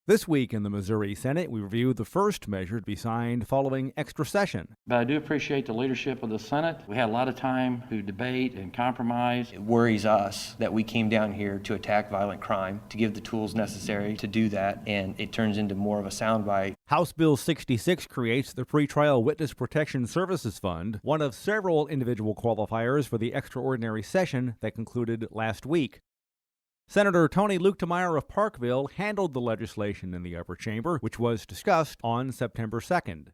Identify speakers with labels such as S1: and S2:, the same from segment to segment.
S1: This week in the Missouri Senate, we reviewed the first measure to be signed following extra session.
S2: But I do appreciate the leadership of the Senate. We had a lot of time to debate and compromise.
S3: It worries us that we came down here to attack violent crime, to give the tools necessary to do that, and it turns into more of a soundbite.
S1: House Bill 66 creates the Pretrial Witness Protection Services Fund, one of several individual qualifiers for the extraordinary session that concluded last week. Senator Tony Luetkemeyer of Parkville handled the legislation in the upper chamber, which was discussed on September 2nd.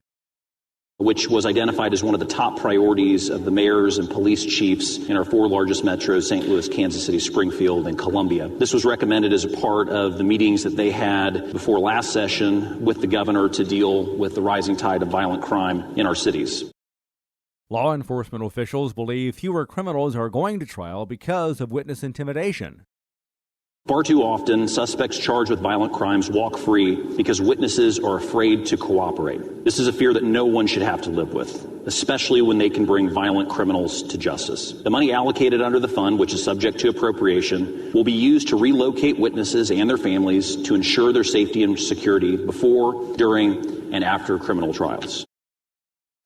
S4: Which was identified as one of the top priorities of the mayors and police chiefs in our four largest metros, St. Louis, Kansas City, Springfield, and Columbia. This was recommended as a part of the meetings that they had before last session with the governor to deal with the rising tide of violent crime in our cities.
S1: Law enforcement officials believe fewer criminals are going to trial because of witness intimidation.
S4: Far too often, suspects charged with violent crimes walk free because witnesses are afraid to cooperate. This is a fear that no one should have to live with, especially when they can bring violent criminals to justice. The money allocated under the fund, which is subject to appropriation, will be used to relocate witnesses and their families to ensure their safety and security before, during, and after criminal trials.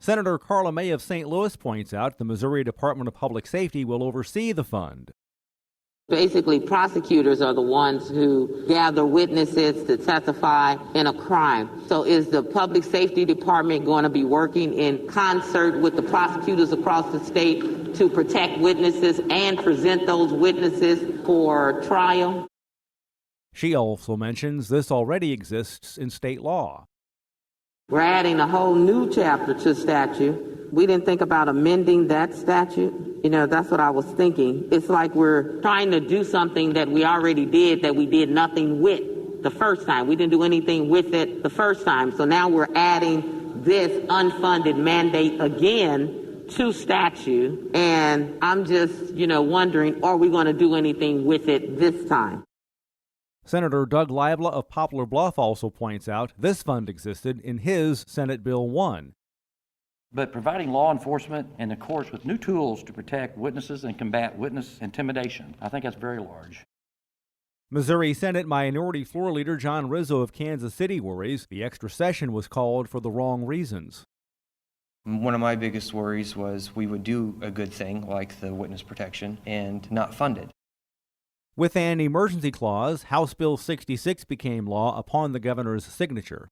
S1: Senator Karla May of St. Louis points out the Missouri Department of Public Safety will oversee the fund.
S5: Basically, prosecutors are the ones who gather witnesses to testify in a crime. So is the Public Safety Department going to be working in concert with the prosecutors across the state to protect witnesses and present those witnesses for trial?
S1: She also mentions this already exists in state law.
S5: We're adding a whole new chapter to statute. We didn't think about amending that statute. That's what I was thinking. It's like we're trying to do something that we already did that we did nothing with the first time. We didn't do anything with it the first time. So now we're adding this unfunded mandate again to statute. And I'm just, wondering, are we going to do anything with it this time?
S1: Senator Doug Libla of Poplar Bluff also points out this fund existed in his Senate Bill 1.
S2: But providing law enforcement and the courts with new tools to protect witnesses and combat witness intimidation, I think that's very large.
S1: Missouri Senate Minority Floor Leader John Rizzo of Kansas City worries the extra session was called for the wrong reasons.
S3: One of my biggest worries was we would do a good thing like the witness protection and not fund it.
S1: With an emergency clause, House Bill 66 became law upon the governor's signature.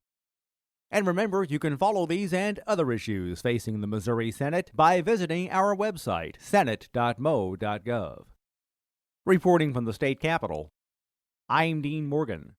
S1: And remember, you can follow these and other issues facing the Missouri Senate by visiting our website, senate.mo.gov. Reporting from the state capitol, I'm Dean Morgan.